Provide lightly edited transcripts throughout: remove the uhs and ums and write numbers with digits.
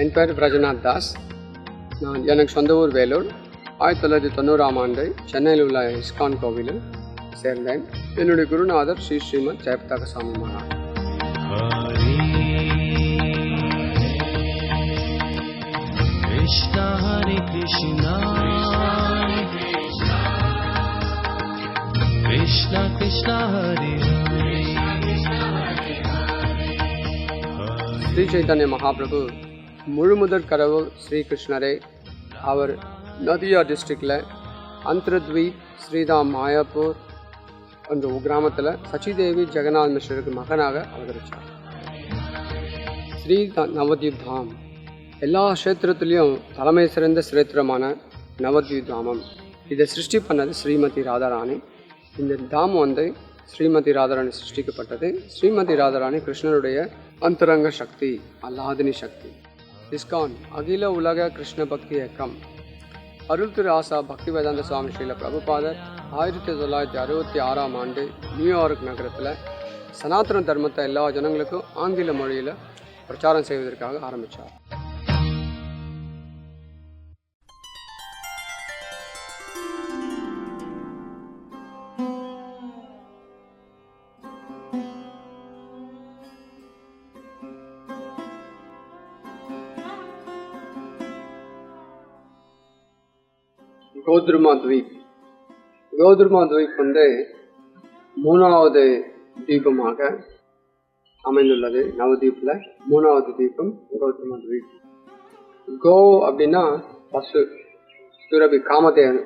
என் பேர் பிரஜநாத் தாஸ். எனக்கு சொந்த ஊர் வேலூர். 1990ஆம் ஆண்டு சென்னையில் உள்ள இஸ்கான் கோவிலில் சேர்ந்தேன். என்னுடைய குருநாதர் ஸ்ரீமத் ஜெயபதாக சாமி Maharaj. Krishna Hare Krishna Krishna Krishna Hare Hare Sri Chaitanya Mahaprabhu முழுமுதற் கடவுள் ஸ்ரீகிருஷ்ணரே. அவர் நதியா டிஸ்ட்ரிக்டில் அந்தரத்வீப் ஸ்ரீதாம் மாயாப்பூர் என்ற கிராமத்தில் சச்சிதேவி ஜெகநாத் மிஸ்ரருக்கு மகனாக அவதரித்தார். ஸ்ரீ நவத்வீப் தாம் எல்லா க்ஷேத்திரத்துலேயும் தலைமை சிறந்த சிரேத்திரமான நவத்வீப் தாமம். இதை சிருஷ்டி பண்ணது ஸ்ரீமதி ராதாராணி. இந்த தாமம் ஸ்ரீமதி ராதாராணி சிருஷ்டிக்கப்பட்டது. ஸ்ரீமதி ராதாராணி கிருஷ்ணனுடைய அந்தரங்க சக்தி, அல்லாதினி சக்தி. இஸ்கான் அகில உலக கிருஷ்ண பக்தி இயக்கம். அருள் திரு ஆசா பக்தி வேதாந்த சுவாமி ஸ்ரீல பிரபுபாதர் 1966ஆம் ஆண்டு நியூயார்க் நகரத்தில் சனாதன தர்மத்தை எல்லா ஜனங்களுக்கும் ஆங்கில மொழியில் பிரச்சாரம் செய்வதற்காக ஆரம்பித்தார். கோத்ருமா துவீப். கோத்ருமா துவீப் மூணாவது தீபமாக அமைந்துள்ளது. நவதீப்ல மூணாவது தீபம் கோத்ருமா துவீப். கோ அப்படின்னா பசு, சுரபி காமதேனு.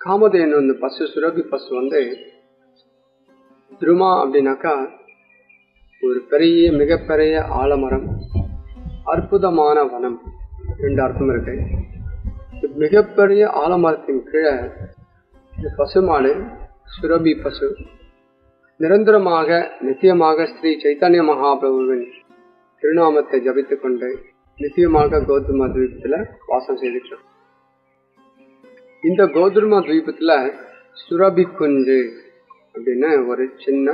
காமதேனு பசு, சுரபி பசு துருமா அப்படின்னாக்கா ஒரு பெரிய மிகப்பெரிய ஆலமரம், அற்புதமான வனம். 2 அர்த்தம் இருக்கு. மிகப்பெரிய ஆலமரத்தின் கீழே இந்த பசுமாடு, சுரபி பசு, நிரந்தரமாக நித்தியமாக ஸ்ரீ சைத்தன்ய மகாபிரபுவின் திருநாமத்தை ஜபித்துக் கொண்டு நித்தியமாக கோத்ருமா துவீபத்தில் வாசம் செய்துக்கிறார். இந்த கோத்ருமா துவீபத்தில் சுரபி குஞ்சு அப்படின்னு ஒரு சின்ன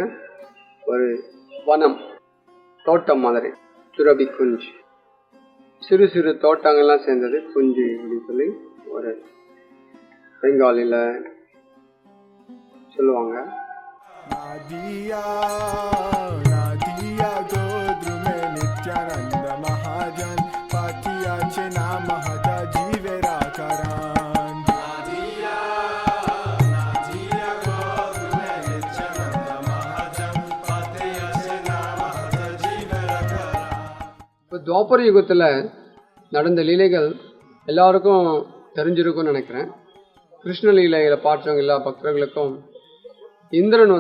ஒரு வனம், தோட்டம் மாதிரி. சுரபி குஞ்சு, சிறு சிறு தோட்டங்கள்லாம் சேர்ந்தது குஞ்சு அப்படின்னு சொல்லி ஒரு பெங்காலில சொல்லுவாங்க. இப்போ துவாபர யுகத்தில் நடந்த லீலைகள் எல்லாருக்கும் தெரிஞ்சிருக்கும்னு நினைக்கிறேன். கிருஷ்ண லீலைகளை பார்த்தவங்க எல்லா பக்தர்களுக்கும் இந்திரன்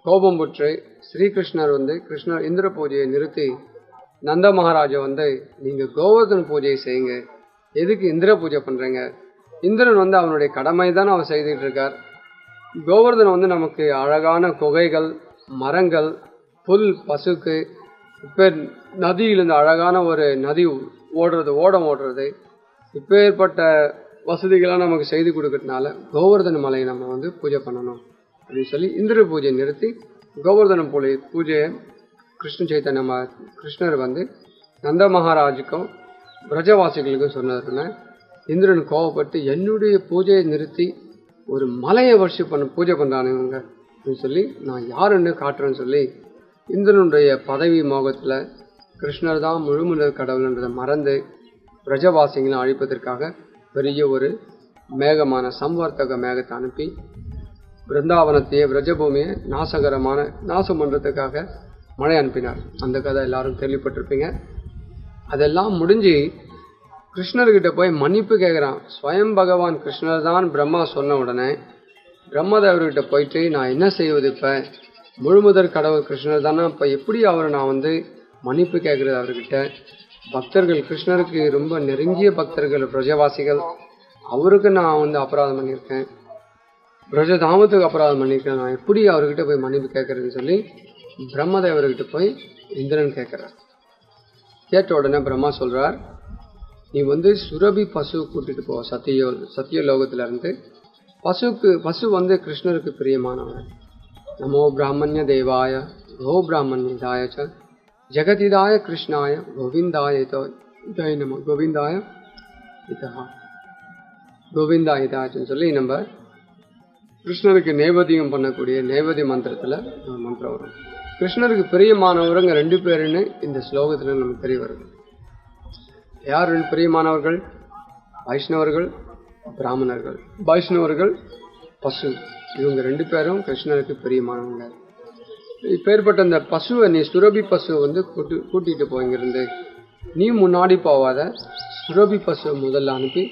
கோபம் புற்று ஸ்ரீகிருஷ்ணர் கிருஷ்ணர் இந்திர பூஜையை நிறுத்தி நந்த மகாராஜா நீங்கள் கோவர்தன பூஜையை செய்யுங்க, எதுக்கு இந்திர பூஜை பண்ணுறீங்க? இந்திரன் அவனுடைய கடமை தான் அவர் செய்துட்டு இருக்கார். கோவர்தனம் நமக்கு அழகான குகைகள், மரங்கள், புல், பசுக்கு, இப்போ நதியிலிருந்து அழகான ஒரு நதி ஓடுறது, ஓடுறது, இப்போ ஏற்பட்ட வசதிகளாக நமக்கு செய்து கொடுக்கறதுனால கோவர்தன மலையை நம்ம பூஜை பண்ணணும் அப்படின்னு சொல்லி இந்திர பூஜையை நிறுத்தி கோவர்தன பூஜையை கிருஷ்ணர் நந்த மகாராஜுக்கும் பிரஜவாசிகளுக்கும் சொன்னதுன்னா இந்திரன் கோவப்பட்டு என்னுடைய பூஜையை நிறுத்தி ஒரு மலையை பூஜை பண்ணுறானுங்க அப்படின்னு சொல்லி நான் யாருன்னு காட்டுறேன்னு சொல்லி இந்திரனுடைய பதவி மோகத்தில் கிருஷ்ணர் தான் முழுமுதற் கடவுள்ன்றதை மறந்து பிரஜவாசிகளை அழிப்பதற்காக பெரிய ஒரு மேகமான சம்வர்த்தக மேகத்தை அனுப்பி பிருந்தாவனத்தையே பிரஜபூமியை நாசம் பண்ணுறதுக்காக மழை அனுப்பினார். அந்த கதை எல்லாரும் கேள்விப்பட்டிருப்பீங்க. அதெல்லாம் முடிஞ்சு கிருஷ்ணர்கிட்ட போய் மன்னிப்பு கேட்குறான். ஸ்வயம் பகவான் கிருஷ்ணர் தான் பிரம்மா சொன்ன உடனே பிரம்மதேவர்கிட்ட போயிட்டு நான் என்ன செய்வது, இப்போ முழுமுதற் கடவுள் கிருஷ்ணர் தானே, இப்போ எப்படி அவரை நான் மன்னிப்பு கேட்குறது அவர்கிட்ட? பக்தர்கள், கிருஷ்ணருக்கு ரொம்ப நெருங்கிய பக்தர்கள், பிரஜவாசிகள், அவருக்கு நான் அபராதம் பண்ணியிருக்கேன், பிரஜதாமத்துக்கு அபராதம் பண்ணியிருக்கேன், நான் எப்படி அவர்கிட்ட போய் மன்னிப்பு கேட்குறதுன்னு சொல்லி பிரம்மதேவர்கிட்ட போய் இந்திரன் கேட்குறார். கேட்ட உடனே பிரம்மா சொல்கிறார், நீ சுரபி பசு கூட்டிட்டு போ, சத்திய லோகத்திலிருந்து. பசு கிருஷ்ணருக்கு பிரியமானவர். நமோ பிராமணிய தேவாய கோ பிராமணியதாய ஜெகதிதாய கிருஷ்ணாய கோவிந்தாய இதாய நம கோவிந்தாய இதா கோவிந்தா இதாச்சுன்னு சொல்லி நம்ம கிருஷ்ணருக்கு நேவேத்தியம் பண்ணக்கூடிய நேவேத்திய மந்திரத்தில் ஒரு மந்திரம் வரும். கிருஷ்ணருக்கு பிரியமானவருங்க 2 பேருன்னு இந்த ஸ்லோகத்தில் நமக்கு தெரிய வருது. யார் 2 பிரியமானவர்கள்? வைஷ்ணவர்கள், பிராமணர்கள். வைஷ்ணவர்கள் பசு, இவங்க 2 பேரும் கிருஷ்ணருக்கு பிரியமானவங்க. இப்பேற்பட்ட அந்த பசுவை, நீ சுரபி பசுவை வந்து கூட்டிகிட்டு போயிங்கிருந்து, நீ முன்னாடி போவாத, சுரபி பசுவை முதல்ல அனுப்பி,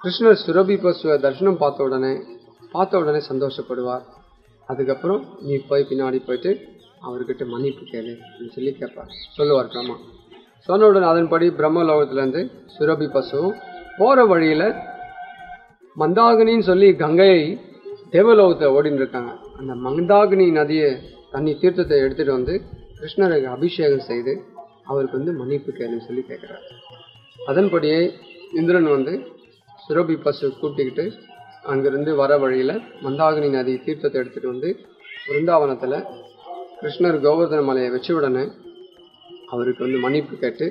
கிருஷ்ணர் சுரபி பசுவை தரிசனம் பார்த்த உடனே சந்தோஷப்படுவார். அதுக்கப்புறம் நீ போய் பின்னாடி போயிட்டு அவர்கிட்ட மன்னிப்பு கேளு அப்படின்னு சொல்லி சொல்லுவார் பிரம்மா. சொன்ன உடனே அதன்படி பிரம்மலோகத்திலேருந்து சுரபி பசுவும் போகிற வழியில் மந்தாகினின்னு சொல்லி கங்கையை தேவலோகத்தில் ஓடின்னு இருக்காங்க. அந்த மந்தாகினி நதியை தண்ணி தீர்த்தத்தை எடுத்துகிட்டு வந்து கிருஷ்ணருக்கு அபிஷேகம் செய்து அவருக்கு வந்து மன்னிப்பு கேளுன்னு சொல்லி கேட்குறாரு. அதன்படியே இந்திரன் வந்து சுரபி பசு கூட்டிக்கிட்டு அங்கிருந்து வர வழியில் மந்தாகினி நதி தீர்த்தத்தை எடுத்துகிட்டு வந்து பிருந்தாவனத்தில் கிருஷ்ணர் கோவர்தன மலையை வச்ச உடனே அவருக்கு வந்து மன்னிப்பு கேட்டு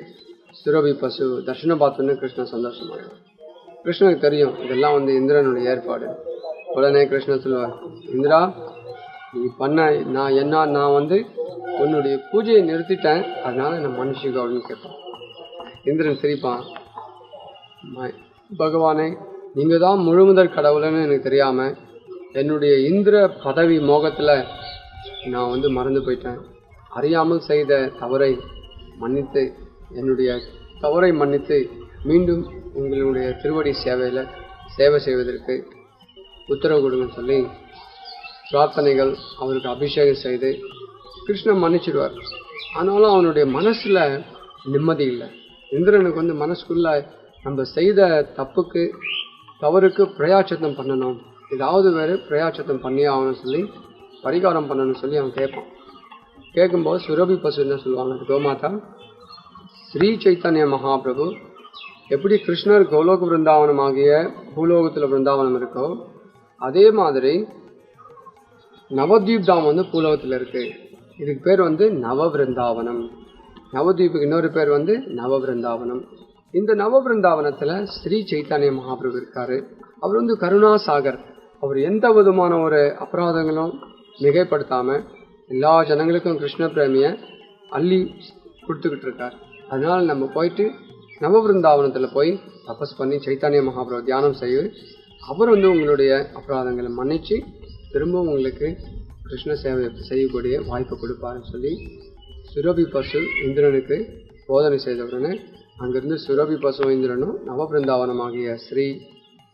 சுரபி பசு தர்ஷனம் பார்த்தோன்னு கிருஷ்ணன் சந்தோஷமாயிடும். கிருஷ்ணருக்கு தெரியும் இதெல்லாம் வந்து இந்திரனுடைய ஏற்பாடு. உடனே கிருஷ்ணன் சொல்லுவார், இந்திரா நீ பண்ண நான் வந்து உன்னுடைய பூஜையை நிறுத்திட்டேன், அதனால நான் மனுஷிக்கோ அப்படின்னு கேட்பான். இந்திரன் சிரிப்பான், பகவானே நீங்கள் தான் முழுமுதற் கடவுள்னு எனக்கு தெரியாமல் என்னுடைய இந்திர பதவி மோகத்தில் நான் வந்து மறந்து போயிட்டேன். அறியாமல் செய்த தவறை மன்னித்து, என்னுடைய தவறை மன்னித்து மீண்டும் உங்களுடைய திருவடி சேவை செய்வதற்கு உத்தரவு கொடுங்கன்னு சொல்லி பிரார்த்தனைகள் அவருக்கு அபிஷேகம் செய்து கிருஷ்ணன் மன்னிச்சிடுவார். ஆனாலும் அவனுடைய மனசில் நிம்மதி இல்லை. இந்திரனுக்கு வந்து மனசுக்குள்ள நம்ம செய்த தவறுக்கு பிரயாச்சத்தம் பண்ணணும், ஏதாவது வேறு பிரயாச்சத்தம் பண்ணி ஆகணும்னு சொல்லி பரிகாரம் பண்ணணும்னு சொல்லி அவன் கேட்பான். கேட்கும்போது சுரபி பசு என்ன சொல்லுவாங்க, கோமாதா ஸ்ரீ சைத்தன்ய மகாபிரபு எப்படி கிருஷ்ணர் கோலோக பிருந்தாவனம் ஆகிய பூலோகத்தில் பிருந்தாவனம் இருக்கோ அதே மாதிரி நவத்வீப் தாம் வந்து பூலோகத்தில் இருக்கு. இதுக்கு பேர் வந்து நவபிருந்தாவனம். நவத்வீப்புக்கு இன்னொரு பேர் வந்து நவபிருந்தாவனம். இந்த நவபிருந்தாவனத்தில் ஸ்ரீ சைத்தன்ய மகாபிரபு இருக்காரு. அவர் வந்து கருணாசாகர். அவர் எந்த விதமான ஒரு அபராதங்களும் மிகைப்படுத்தாம எல்லா ஜனங்களுக்கும் கிருஷ்ண பிரேமியை அள்ளி கொடுத்துக்கிட்டு இருக்கார். அதனால நம்ம போயிட்டு நவபிருந்தாவனத்தில் போய் தபஸ் பண்ணி சைத்தன்ய மகாபிரபு தியானம் செய்து அவர் வந்து உங்களுடைய அபராதங்களை மன்னிச்சு திரும்பவும் உங்களுக்கு கிருஷ்ண சேவை செய்யக்கூடிய வாய்ப்பு கொடுப்பாருன்னு சொல்லி சுரபி பசு இந்திரனுக்கு போதனை செய்த உடனே அங்கிருந்து சுரபி பசு இந்திரனும் நவபிருந்தாவனம் ஆகிய ஸ்ரீ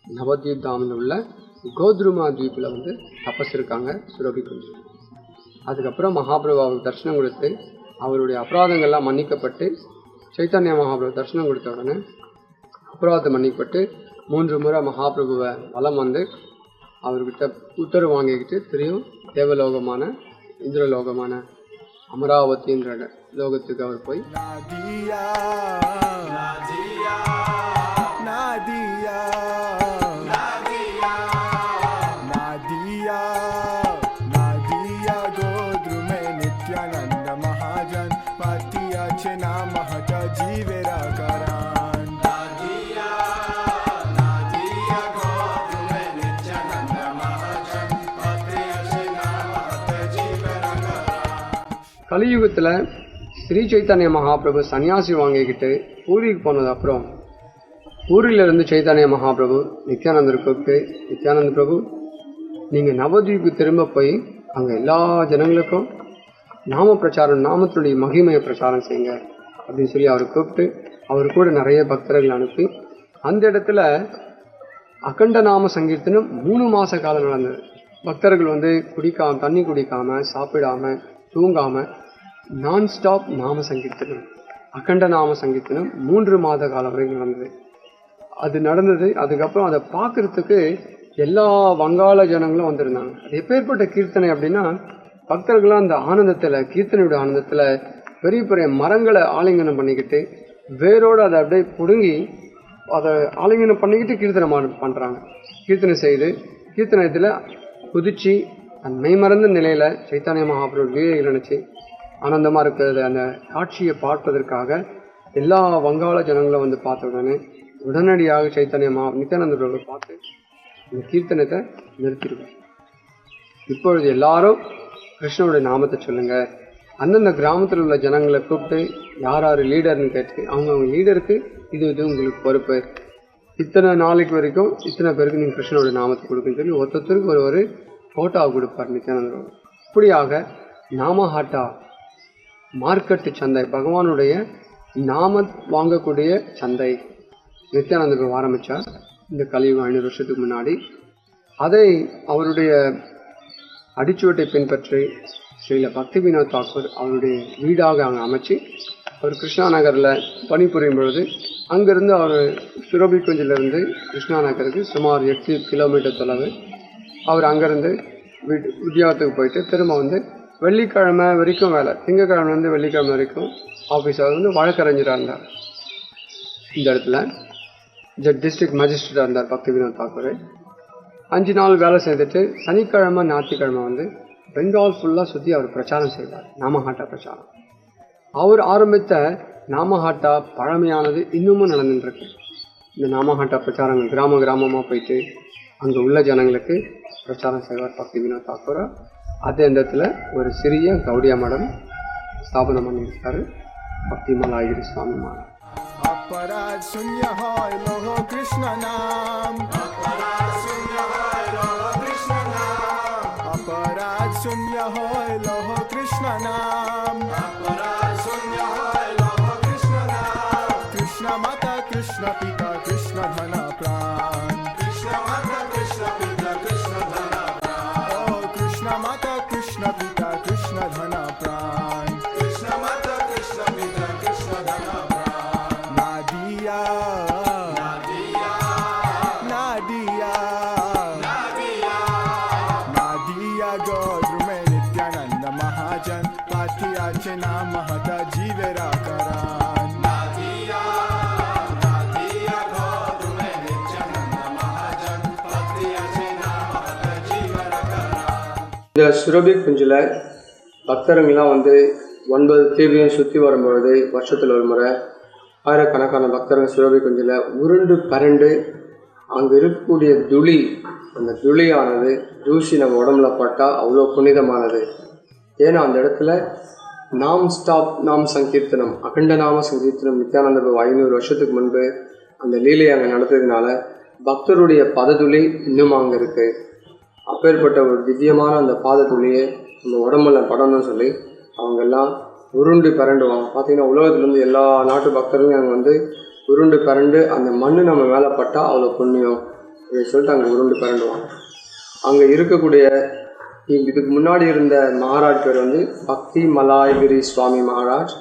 நவத்வீப் தாமில் உள்ள கோத்ருமா தீபில் வந்து தபஸ் இருக்காங்க சுரபி பசு. அதுக்கப்புறம் மகாபிரபு அவருக்கு தரிசனம் கொடுத்து அவருடைய அபராதங்கள்லாம் மன்னிக்கப்பட்டு சைத்தன்ய மகாபிரபு தரிசனம் கொடுத்த உடனே அபராதம் மன்னிக்கப்பட்டு 3 முறை மகாபிரபுவை வலம் வந்து அவர்கிட்ட உத்தரவு வாங்கிக்கிட்டு திரும்ப தேவலோகமான இந்திரலோகமான அமராவதின்ற லோகத்துக்கு அவர் போய் கலியுகத்தில் ஸ்ரீ சைத்தன்ய மகாபிரபு சன்னியாசி வாங்கிக்கிட்டு பூரிக்கு போனது அப்புறம் ஊரிலிருந்து சைத்தன்ய மகாபிரபு நித்யானந்தர் கூப்பிட்டு, நித்யானந்த பிரபு நீங்கள் நவத்வீப்பு திரும்ப போய் அங்கே எல்லா ஜனங்களுக்கும் நாம பிரச்சாரம், நாமத்தினுடைய மகிமையை பிரச்சாரம் செய்யுங்க அப்படின்னு சொல்லி அவர் கூப்பிட்டு அவர் கூட நிறைய பக்தர்கள் அனுப்பி அந்த இடத்துல அகண்ட நாம சங்கீர்த்தனம் 3 மாத காலம் நடந்தது. பக்தர்கள் வந்து தண்ணி குடிக்காம சாப்பிடாம தூங்காம நான் ஸ்டாப் நாம சங்கீர்த்தனம், அகண்ட நாம சங்கீர்த்தனம் 3 மாத காலம் வரைக்கும் நடந்தது. அது நடந்தது. அதுக்கப்புறம் அதை பார்க்கறதுக்கு எல்லா வங்காள ஜனங்களும் வந்திருந்தாங்க. அது எப்பேற்பட்ட கீர்த்தனை அப்படின்னா, பக்தர்களும் அந்த ஆனந்தத்தில், கீர்த்தனையோட ஆனந்தத்தில் பெரிய பெரிய மரங்களை ஆலிங்கனம் பண்ணிக்கிட்டு வேரோடு அதை அப்படியே பிடுங்கி அதை ஆலிங்கனம் பண்ணிக்கிட்டு கீர்த்தனை பண்ணுறாங்க. கீர்த்தனை செய்து கீர்த்தனத்தில் குதிச்சு தன் மெய்மறந்த நிலையில் சைத்தன்ய மகாபிரபு லீலைகள் நினச்சி ஆனந்தமாக இருக்கிறது அந்த காட்சியை பார்ப்பதற்காக எல்லா வங்காள ஜனங்களும் வந்து பார்த்த உடனே உடனடியாக நித்யானந்தரோட பார்த்து இந்த கீர்த்தனத்தை நிறுத்திடுவார். இப்பொழுது எல்லாரும் கிருஷ்ணனுடைய நாமத்தை சொல்லுங்க. அந்தந்த கிராமத்தில் உள்ள ஜனங்களை கூப்பிட்டு யார் யார் லீடர்னு கேட்டு அவங்க லீடருக்கு இது உங்களுக்கு பொறுப்பு, இத்தனை நாளைக்கு வரைக்கும் இத்தனை பேருக்கு நீங்கள் கிருஷ்ணனுடைய நாமத்தை கொடுக்குன்னு சொல்லி ஒருத்தருக்கு ஒரு ஃபோட்டோவை கொடுப்பார் நித்யானந்தரோட. இப்படியாக நாமஹாட்டா மார்க்கெட்டு சந்தை, பகவானுடைய நாம வாங்கக்கூடிய சந்தை நித்யானந்தர் ஆரம்பித்தார் இந்த கலியுகம் 500 வருஷத்துக்கு முன்னாடி. அதை அவருடைய அடிச்சுவட்டை பின்பற்றி ஸ்ரீல பக்தி வினோத் தாக்கூர் அவருடைய வீடாக அங்கே அமைச்சு அவர் கிருஷ்ணா நகரில் பணிபுரியும் பொழுது அங்கேருந்து அவர் சுரபிகுஞ்சிலிருந்து கிருஷ்ணா நகருக்கு சுமார் 8 கிலோமீட்டர் தொலைவு. அவர் அங்கேருந்து உத்தியோகத்துக்கு போயிட்டு திரும்ப வந்து வெள்ளிக்கிழமை வரைக்கும் வேலை, திங்கக்கிழமைலேருந்து வெள்ளிக்கிழமை வரைக்கும் ஆஃபீஸர் வந்து வழக்கறிஞராக இருந்தார். இந்த இடத்துல டிஸ்ட்ரிக்ட் மேஜிஸ்ட்ரேட்டாக இருந்தார் பக்தி வினோத் தாக்கூர். 5 நாள் வேலை செய்துட்டு சனிக்கிழமை ஞாயிற்றுக்கிழமை வந்து பெங்கால் ஃபுல்லாக சுற்றி அவர் பிரச்சாரம் செய்வார், நாமஹாட்டா பிரச்சாரம். அவர் ஆரம்பித்த நாமஹாட்டா பழமையானது இன்னமும் நடந்துட்டுருக்கு. இந்த நாமஹாட்டா பிரச்சாரங்கள் கிராம கிராமமாக போயிட்டு அங்கே உள்ள ஜனங்களுக்கு பிரச்சாரம் செய்வார் பக்தி வினோத் தாக்கூர். அதே இடத்துல ஒரு சிறிய கௌடியா மடம் ஸ்தாபனம் பண்ணியிருக்காரு பக்தி மலாகிரி சுவாமி மடம். अपराध शून्य होय लोहो कृष्ण नाम, अपराध शून्य होय लोहो कृष्ण नाम, अपराध शून्य होय लोहो कृष्ण नाम, अपराध शून्य होय लोहो कृष्ण नाम. कृष्ण माता कृष्ण पिता कृष्ण धन प्राण, कृष्ण माता कृष्ण पिता कृष्ण धन प्राण. ओ कृष्ण माता कृष्ण पिता कृष्ण धन प्राण, कृष्ण माता कृष्ण पिता कृष्ण धन प्राण. नादिया नादिया नादिया नादिया नादिया गौर में नित्यानंद महाजन पाथियाचे नाम महता जीवेरा करान. नादिया नादिया गौर में नित्यानंद महाजन पाथियाचे नाम महता जीवेरा करान. இந்த சுரபி குஞ்சில் பக்தருங்கெல்லாம் வந்து 9 தீவையும் சுற்றி வரும்பொழுது வருஷத்தில் ஒரு முறை ஆயிரக்கணக்கான பக்தர்கள் சுரபி குஞ்சில் உருண்டு பரண்டு அங்கே இருக்கக்கூடிய துளி, அந்த துளியானது தூசி நம்ம உடம்புல பட்டால் அவ்வளோ புனிதமானது. ஏன்னா அந்த இடத்துல நாம் சங்கீர்த்தனம், அகண்ட நாம சங்கீர்த்தனம் நித்யானந்தர் 500 வருஷத்துக்கு முன்பு அந்த லீலையை அங்கே நடந்ததுனால பக்தருடைய பததுளி இன்னும் அங்கே இருக்குது. அப்பேற்பட்ட ஒரு திவ்யமான அந்த பாதத்துளியை நம்ம உடம்புல படணும்னு சொல்லி அவங்கெல்லாம் உருண்டு பரண்டுவாங்க. பார்த்தீங்கன்னா உலகத்துலேருந்து எல்லா நாட்டு பக்தர்களும் அங்கே வந்து உருண்டு பரண்டு அந்த மண் நம்ம மேலே பட்டால் அவ்வளோ புண்ணியம் அப்படின்னு சொல்லிட்டு அங்கே உருண்டு பரண்டுவாங்க. அங்கே இருக்கக்கூடிய இதுக்கு முன்னாடி இருந்த மகாராஜ் பேர் வந்து பக்தி மலாய்கிரி சுவாமி மகாராஜ்.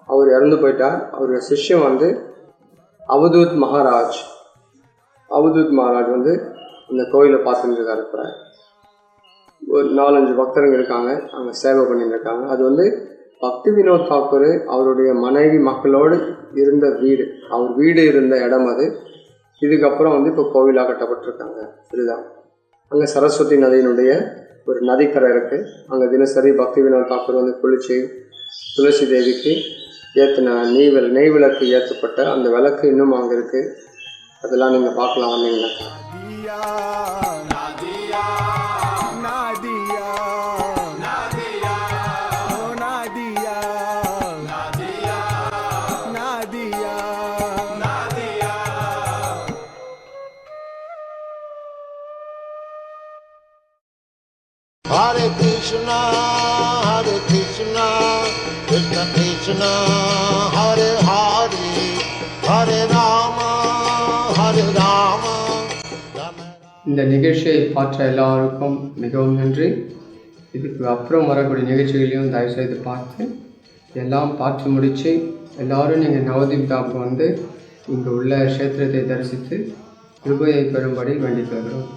அவர் இறந்து போயிட்டார். அவருடைய சிஷ்யம் வந்து அவதூத் மகாராஜ் வந்து இந்த கோயிலை பார்த்துட்டு இருக்காரு. ஒரு 4-5 பக்தருங்க இருக்காங்க, அங்கே சேவை பண்ணிட்டு இருக்காங்க. அது வந்து பக்தி வினோத் தாக்கூர் அவருடைய மனைவி மக்களோடு இருந்த வீடு, அவர் வீடு இருந்த இடம் அது. இதுக்கப்புறம் வந்து இப்போ கோவிலாக கட்டப்பட்டிருக்காங்க. இதுதான் அங்கே சரஸ்வதி நதியினுடைய ஒரு நதிக்கரை இருக்குது. அங்கே தினசரி பக்தி வினோத் தாக்கூர் வந்து குளிச்சு துளசி தேவிக்கு ஏற்றின நெய் விளக்கு ஏற்றப்பட்ட அந்த விளக்கு இன்னும் அங்கே இருக்குது. அதெல்லாம் நீங்கள் பார்க்கலாம் வந்தீங்கன்னா. Hare Krishna, Krishna Krishna, Hare Hare, Hare Rama, Hare Rama. இந்த நிகழ்ச்சியை பார்த்த எல்லாருக்கும் மிகவும் நன்றி. இதுக்கு அப்புறம் வரக்கூடிய நிகழ்ச்சிகளையும் தயவுசெய்து பார்த்து எல்லாம் பார்த்து முடித்து எல்லோரும் நீங்கள் நவதீப் தாப்புக்கு வந்து இங்கே உள்ள க்ஷேத்திரத்தை தரிசித்து கிருபையை பெறும்படி வேண்டிக் கொள்கிறோம்.